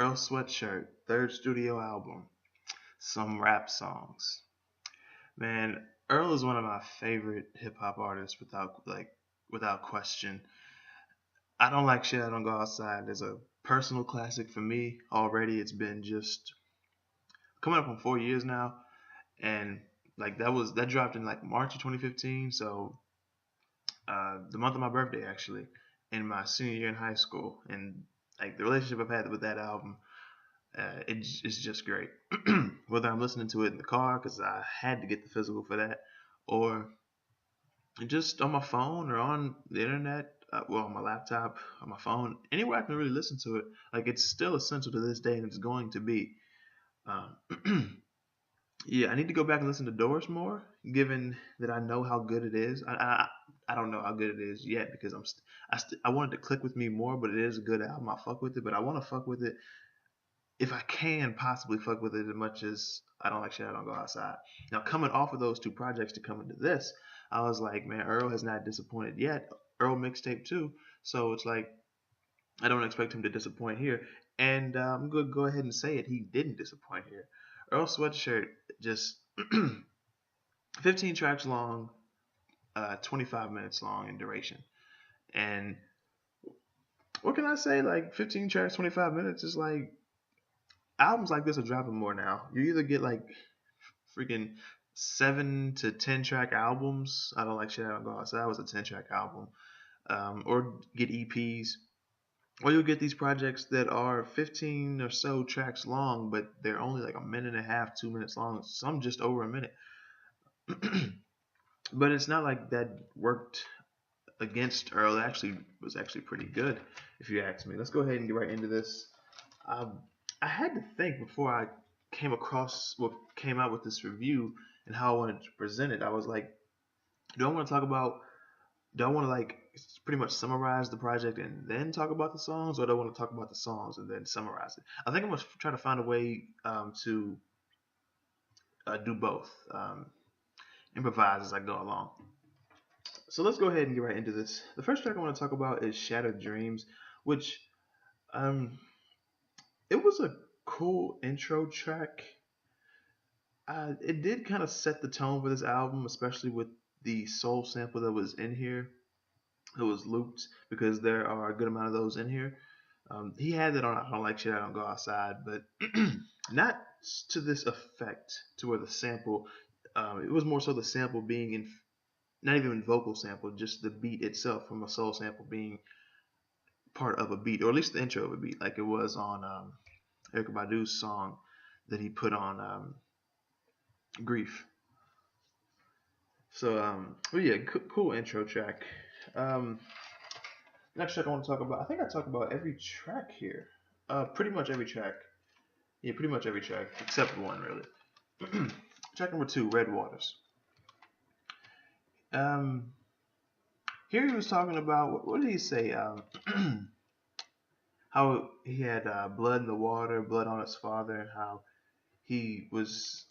Earl Sweatshirt, third studio album, some rap songs. Man, Earl is one of my favorite hip hop artists without question. I don't like shit. I don't go outside. There's a personal classic for me already. It's been just coming up on 4 years now, and like that dropped in like March of 2015. So the month of my birthday actually, in my senior year in high school, and like the relationship I've had with that album, it's just great. Whether I'm listening to it in the car because I had to get the physical for that, or just on my phone or on the internet, well, on my laptop, on my phone, anywhere I can really listen to it. Like it's still essential to this day, and it's going to be. Um, yeah, I need to go back and listen to Doors more, given that I know how good it is. I don't know how good it is yet because I wanted to click with me more, but it is a good album. I fuck with it, but I want to fuck with it if I can possibly fuck with it as much as I don't like shit. I don't go outside. Now, coming off of those two projects to come into this, I was like, man, Earl has not disappointed yet. Earl mixtape too, so it's like I don't expect him to disappoint here. And I'm gonna go ahead and say it. He didn't disappoint here. Earl Sweatshirt just 15 tracks long, 25 minutes long in duration. And what can I say? Like 15 tracks, 25 minutes is like albums like this are dropping more now. You either get like freaking 7 to 10 track albums. I don't like shit. I don't go outside. That was a 10 track album. Or get EPs. Or you'll get these projects that are 15 or so tracks long, but they're only like a minute and a half, 2 minutes long. Some just over a minute. But it's not like that worked against Earl. It actually was actually pretty good, if you ask me. Let's go ahead and get right into this. Um, I had to think before I came across what came out with this review and how I wanted to present it. I was like, do I want to talk about? Do I want to like pretty much summarize the project and then talk about the songs, or do I want to talk about the songs and then summarize it? I think I'm gonna try to find a way to do both, improvise as I go along. So let's go ahead and get right into this. The first track I want to talk about is Shattered Dreams, which um, it was a cool intro track. It did kind of set the tone for this album, especially with the soul sample that was in here. It was looped because there are a good amount of those in here. He had that on I Don't Like Shit, I Don't Go Outside, but not to this effect, to where the sample, it was more so the sample being in, not even in vocal sample, just the beat itself from a soul sample being part of a beat, or at least the intro of a beat, like it was on Erykah Badu's song that he put on Grief. So, but yeah, cool intro track. Um, Next track I want to talk about, I think I talk about every track here. Pretty much every track. Yeah, pretty much every track, except one, really. Track number 2, Red Waters. Um, Here he was talking about, what did he say? How he had blood in the water, blood on his father, how he was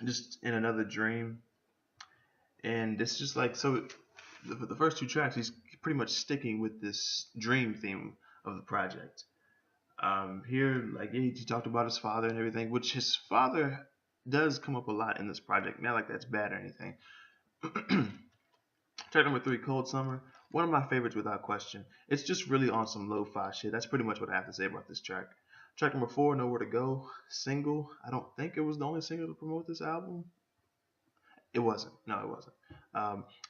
just in another dream. And it's just like, so the first two tracks, he's pretty much sticking with this dream theme of the project. Here, like, yeah, he talked about his father and everything, which his father does come up a lot in this project. Not like that's bad or anything. Track number 3, Cold Summer. One of my favorites without question. It's just really on some lo-fi shit. That's pretty much what I have to say about this track. Track number 4, Nowhere to Go. Single. I don't think it was the only single to promote this album. It wasn't. No, it wasn't.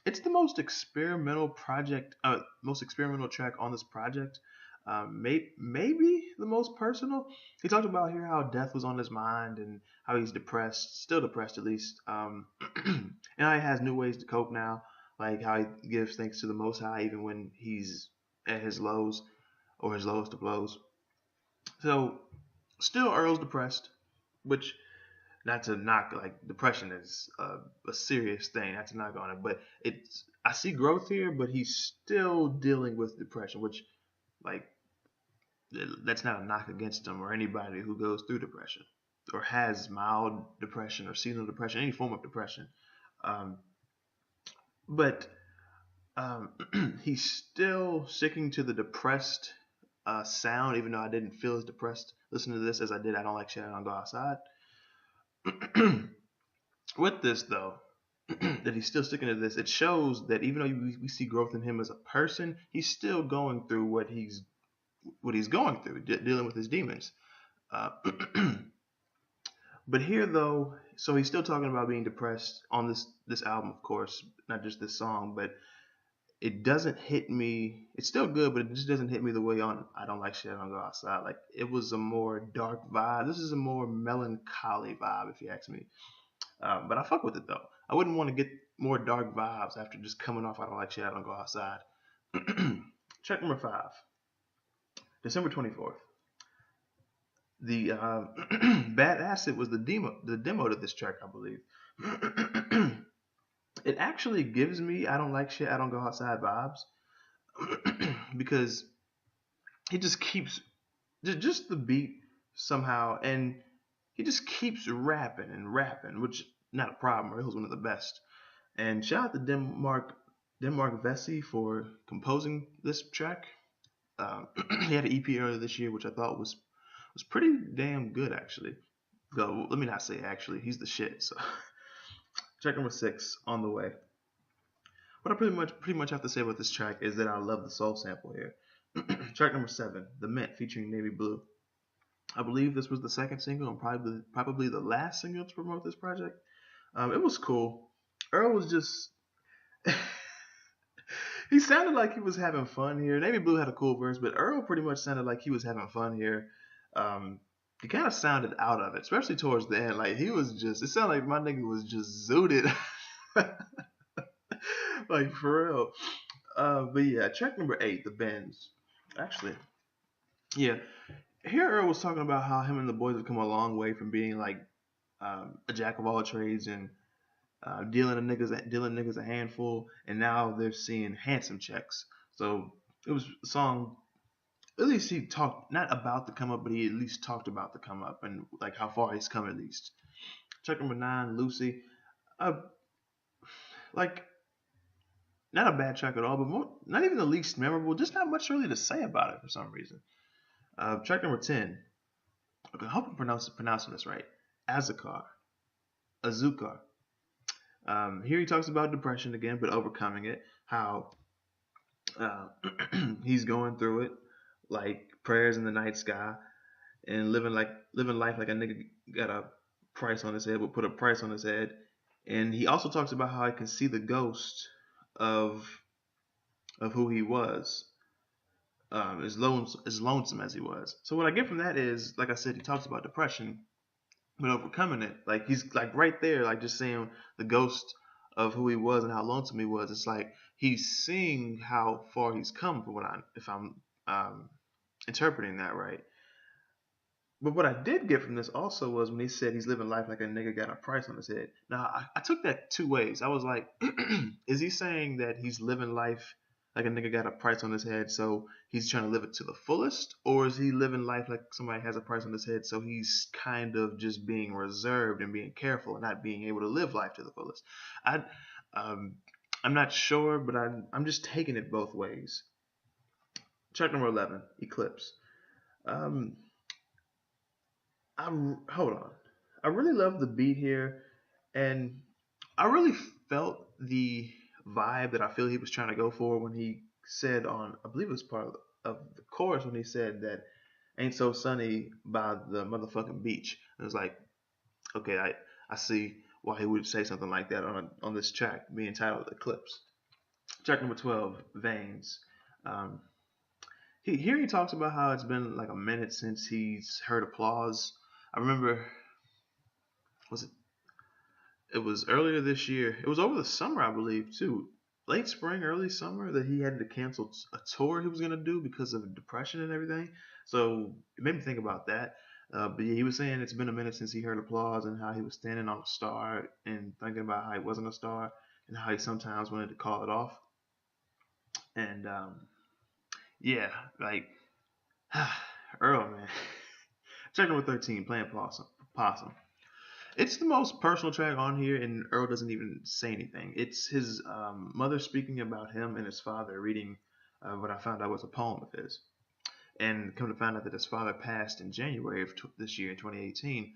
It's the most experimental most experimental track on this project. Maybe the most personal. He talked about here how death was on his mind and how he's depressed, still depressed at least, and how he has new ways to cope now, like how he gives thanks to the Most High even when he's at his lows or his lowest of lows. So, still Earl's depressed, which, not to knock, like, depression is a serious thing, not to knock on it, but it's, I see growth here, but he's still dealing with depression, which, like, that's not a knock against him or anybody who goes through depression or has mild depression or seasonal depression, any form of depression. Um, but he's still sticking to the depressed sound, even though I didn't feel as depressed listening to this as I did I Don't Like Shit, I Don't Go Outside. With this though, that he's still sticking to this, it shows that even though we see growth in him as a person, he's still going through what he's going through, dealing with his demons. Uh, but here though, so he's still talking about being depressed on this album, of course, not just this song, but it doesn't hit me. It's still good, but it just doesn't hit me the way on I Don't Like Shit, I Don't Go Outside. Like, it was a more dark vibe. This is a more melancholy vibe, if you ask me. But I fuck with it though. I wouldn't want to get more dark vibes after just coming off I Don't Like Shit, I Don't Go Outside. Track number 5, December 24th. The Bad Acid was the demo to this track, I believe. It actually gives me I Don't Like Shit, I Don't Go Outside vibes because he just keeps just the beat somehow, and he just keeps rapping and rapping, which not a problem. Earl's one of the best. And shout out to Denmark Vesey for composing this track. He had an EP earlier this year, which I thought was pretty damn good, actually. Though, let me not say actually, he's the shit. So, track number 6, On the Way. What I pretty much have to say about this track is that I love the soul sample here. Track number 7, The Mint, featuring Navy Blue. I believe this was the second single and probably the last single to promote this project. It was cool. Earl was just he sounded like he was having fun here. Navy Blue had a cool verse, but Earl pretty much sounded like he was having fun here. He kind of sounded out of it, especially towards the end. Like, he was just, it sounded like my nigga was just zooted. Like, for real. But yeah, track number 8, The Bends. Actually, yeah. Here Earl was talking about how him and the boys have come a long way from being like a jack of all trades and dealing niggas a handful, and now they're seeing handsome checks. So it was a song. At least he talked not about the come up, but he at least talked about the come up and like how far he's come at least. Track number 9, Lucy. Like, not a bad track at all, but not even the least memorable. Just not much really to say about it for some reason. Track number 10. Okay, I hope I'm pronouncing this right. Azukar. Here he talks about depression again, but overcoming it. How he's going through it, like prayers in the night sky, and living life like a nigga got a price on his head, would put a price on his head. And he also talks about how he can see the ghost of who he was, as lonesome as he was. So what I get from that is, like I said, he talks about depression, but overcoming it. Like, he's like right there, like just saying the ghost of who he was and how lonesome he was. It's like he's seeing how far he's come, if I'm interpreting that right. But what I did get from this also was when he said he's living life like a nigga got a price on his head. Now, I took that two ways. I was like, is he saying that he's living life like a nigga got a price on his head, so he's trying to live it to the fullest? Or is he living life like somebody has a price on his head, so he's kind of just being reserved and being careful and not being able to live life to the fullest? I'm not sure, but I'm just taking it both ways. Track number 11, Eclipse. Hold on. I really love the beat here, and I really felt the vibe that I feel he was trying to go for when he said on, I believe it was part of the chorus, when he said that ain't so sunny by the motherfucking beach. And it was like, okay, I see why he would say something like that on this track being titled Eclipse. Track number 12, Veins. Here he talks about how it's been like a minute since he's heard applause. I remember, it was earlier this year. It was over the summer, I believe, too. Late spring, early summer, that he had to cancel a tour he was going to do because of depression and everything. So it made me think about that. But yeah, he was saying it's been a minute since he heard applause, and how he was standing on a star and thinking about how he wasn't a star and how he sometimes wanted to call it off. And yeah, like, Earl, man. Track number 13, Playing Possum. It's the most personal track on here, and Earl doesn't even say anything. It's his mother speaking about him and his father reading what I found out was a poem of his. and come to find out that his father passed in January of this year in 2018.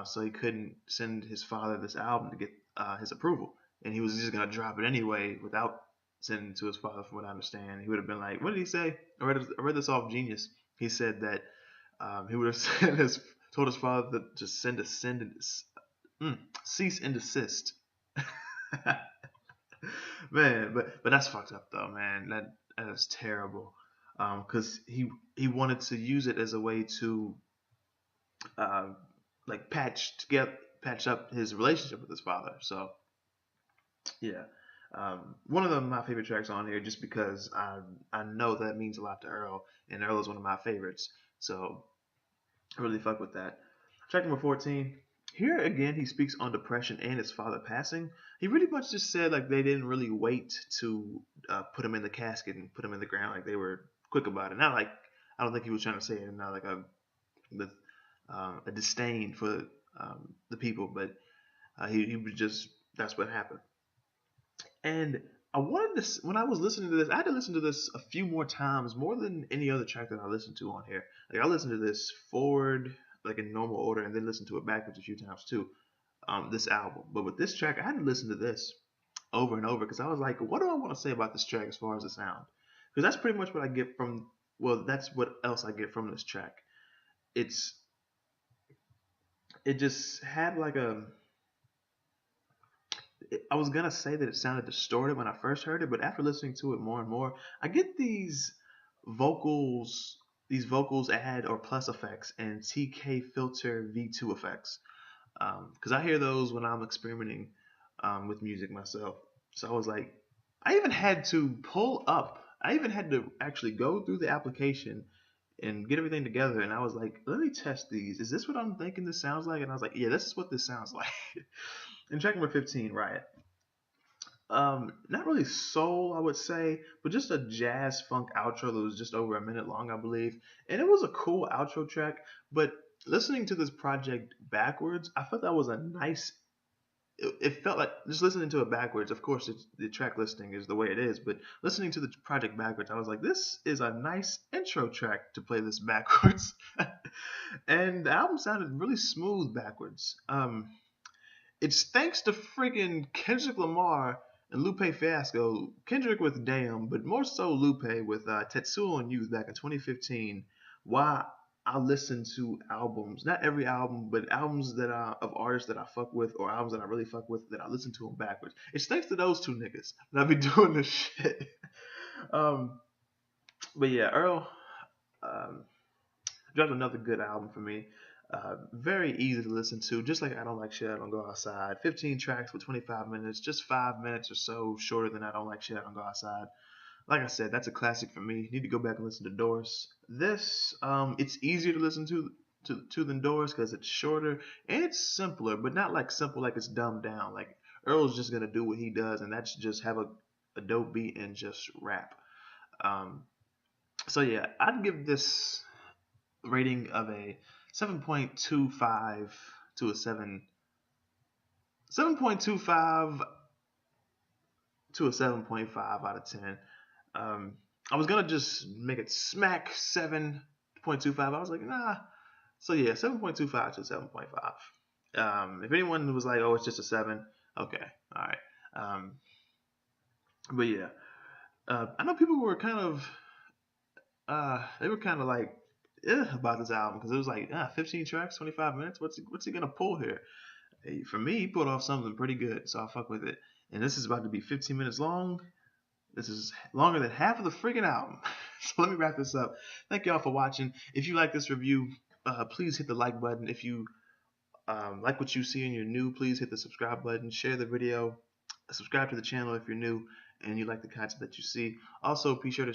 So he couldn't send his father this album to get his approval, and he was just gonna drop it anyway without sending it to his father. From what I understand, he would have been like, "What did he say?" I read this off Genius. He said that he would have told his father to just cease and desist. Man, but that's fucked up though, man. That is terrible. Because he wanted to use it as a way to uh, like patch up his relationship with his father. So yeah, one of my favorite tracks on here, just because I know that means a lot to Earl, and Earl is one of my favorites. So I really fuck with that. Track number 14. Here again, he speaks on depression and his father passing. He really much just said like they didn't really wait to put him in the casket and put him in the ground. Like they were quick about it. Not like I don't think he was trying to say it not like with a disdain for the people, but he was just that's what happened. And I wanted to when I was listening to this, I had to listen to this a few more times, more than any other track that I listened to on here. Like I listened to this forward, like in normal order, and then listened to it backwards a few times too. This album, but with this track, I had to listen to this over and over because I was like, what do I want to say about this track as far as the sound? Because that's pretty much what I get from. Well, that's what else I get from this track. It's it just had like a I was gonna say that it sounded distorted when I first heard it, but after listening to it more and more, I get vocals, these vocals add or plus effects and TK filter V2 effects. Because I hear those when I'm experimenting with music myself. So I was like, I even had to pull up. I even had to actually go through the application and get everything together. And I was like, let me test these. Is this what I'm thinking this sounds like? And I was like, yeah, this is what this sounds like. And track number 15, Riot. Not really soul, I would say, but just a jazz funk outro that was just over a minute long, I believe. And it was a cool outro track, but listening to this project backwards, I felt that was a nice. It felt like just listening to it backwards. Of course, the track listing is the way it is, but listening to the project backwards, I was like, this is a nice intro track to play this backwards. And the album sounded really smooth backwards. It's thanks to freaking Kendrick Lamar and Lupe Fiasco. Kendrick with Damn, but more so Lupe with Tetsuo and Youth back in 2015. Why I listen to albums, not every album, but albums that of artists that I fuck with or albums that I really fuck with that I listen to them backwards. It's thanks to those two niggas that I be doing this shit. um, but yeah, Earl um, dropped another good album for me. Very easy to listen to, just like I Don't Like Shit, I Don't Go Outside. 15 tracks for 25 minutes, just 5 minutes or so shorter than I Don't Like Shit, I Don't Go Outside. Like I said, that's a classic for me. Need to go back and listen to Doris. This, it's easier to listen to than Doris because it's shorter and it's simpler, but not like simple like it's dumbed down. Like Earl's just gonna do what he does, and that's just have a dope beat and just rap. Um, so yeah, I'd give this rating of a 7.25 to a 7.25 to a 7.5 out of 10. I was gonna just make it smack 7.25. I was like, nah. So yeah, 7.25 to 7.5. If anyone was like, oh, it's just a 7, okay, all right. But yeah, I know people were kind of they were kind of like about this album because it was like 15 tracks, 25 minutes. What's he gonna pull here? Hey, for me, he pulled off something pretty good, so I fuck with it. And this is about to be 15 minutes long. This is longer than half of the freaking album. So let me wrap this up. Thank y'all for watching. If you like this review, please hit the like button. If you like what you see and you're new, please hit the subscribe button. Share the video. Subscribe to the channel if you're new and you like the content that you see. Also, be sure to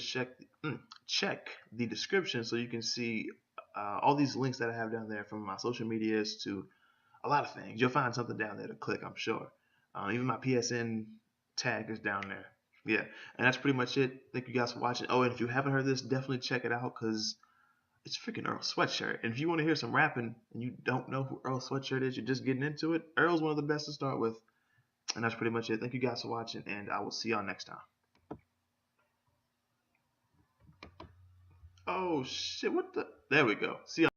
check the description so you can see all these links that I have down there from my social medias to a lot of things. You'll find something down there to click, I'm sure. Even my PSN tag is down there. Yeah, and that's pretty much it. Thank you guys for watching. Oh, and if you haven't heard this, definitely check it out because it's freaking Earl Sweatshirt. And if you want to hear some rapping and you don't know who Earl Sweatshirt is, you're just getting into it, Earl's one of the best to start with. And that's pretty much it. Thank you guys for watching, and I will see y'all next time. Oh shit! What the? There we go. See,